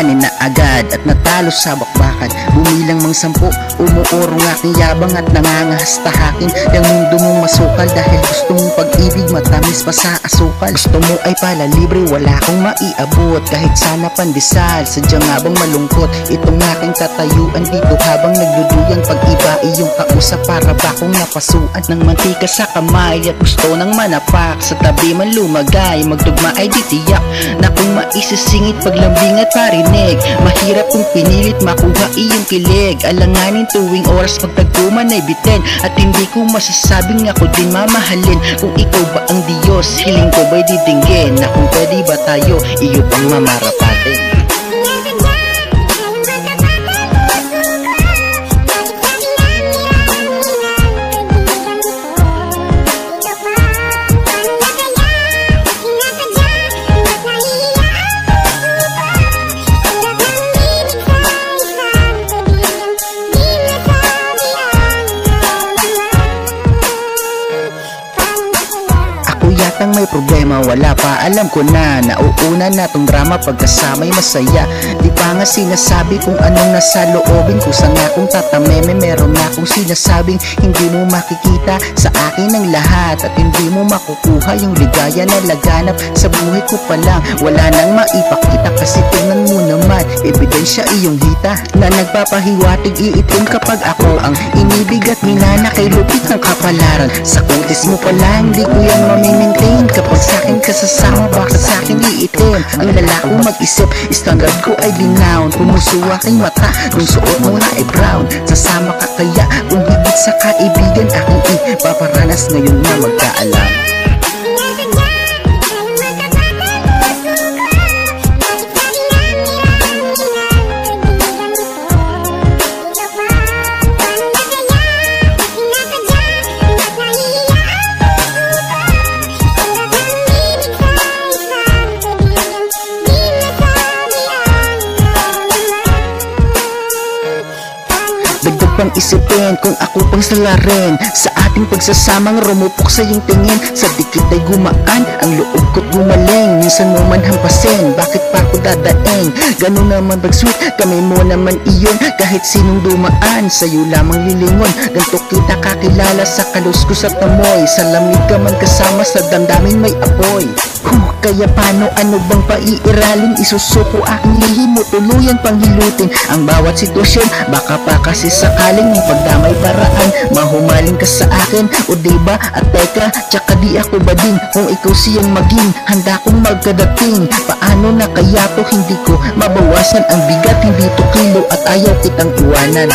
kakayanin na agad at natalo sa bakbakan. Bumilang mang 10, umuurong aking yabang at nangangahas tahakin yung mundo mong masukal dahil gusto mong pag-ibig matamis pa sa asukal. Gusto mo ay pala libre, wala akong maiabot kahit sana pandesal. Sadyang nga bang malungkot itong aking katayuan dito habang nagduduyan pag iba iyong kausap para ba kong napasuan ng mantika sa kamay at gusto ng manapak sa tabi man lumagay. Magtugma ay di tiyak na kung maisisingit paglambing at parinig, mahirap kung pinilit makuha iyong kilig. Alanganin tuwing oras pagtagpuman ay bitin at hindi ko masasabing ako din mamahalin. Kung ikaw ba ang Diyos, hiling ko ba'y didinggin na kung pwede ba tayo, iyo pang mamarapatin. Yatang may problema, wala pa, alam ko na nauuna na tong drama pagkasama'y masaya. Di pa nga sinasabi kung anong nasa loobin ko. Sana kung tatameme, meron na akong sinasabing hindi mo makikita sa akin ang lahat at hindi mo makukuha yung ligaya na laganap sa buhay ko pa lang. Wala nang maipakita kasi tingnan mo naman, ebidensya iyong hita na nagpapahiwatig iitim kapag ako ang inibig at minana kay lupit ng kapalaran. Sa kuntis mo pala hindi ko yan mamimintain. Kapag sa'kin kasasama, bakit sa'kin iitim? Ang lalako mag-isip, standard ko ay linaw. Pumuso aking mata, kung suot mo na ay brown. Sasama ka kaya, kung higit sa kaibigan aking ipaparanas ngayon na magkaalam. Dagdag pang isipin kung ako pang salarin sa ating pagsasamang rumupok sa iyong tingin. Sa dikit ay gumaan, ang loob ko't gumaling. Minsan mo man hampasin, bakit pa ako dadaing? Ganun naman pag sweet, kami mo naman iyon. Kahit sinong dumaan, sa'yo lamang lilingon. Ganto kita kakilala sa kaluskos at amoy. Sa lamig ka man kasama, sa damdamin may apoy. Kaya paano, ano bang paiiralin? Isusuko aking lihim mo, tuluyan pang hilutin ang bawat sitwasyon. Baka pa kasi sakaling may pagdamay paraan, mahumaling ka sa akin, o diba? At teka, tsaka di ako bading kung ikaw siyang maging handa kong magkadating. Paano na kaya to, hindi ko mabawasan ang bigat, hindi to kilo at ayaw kitang iwanan.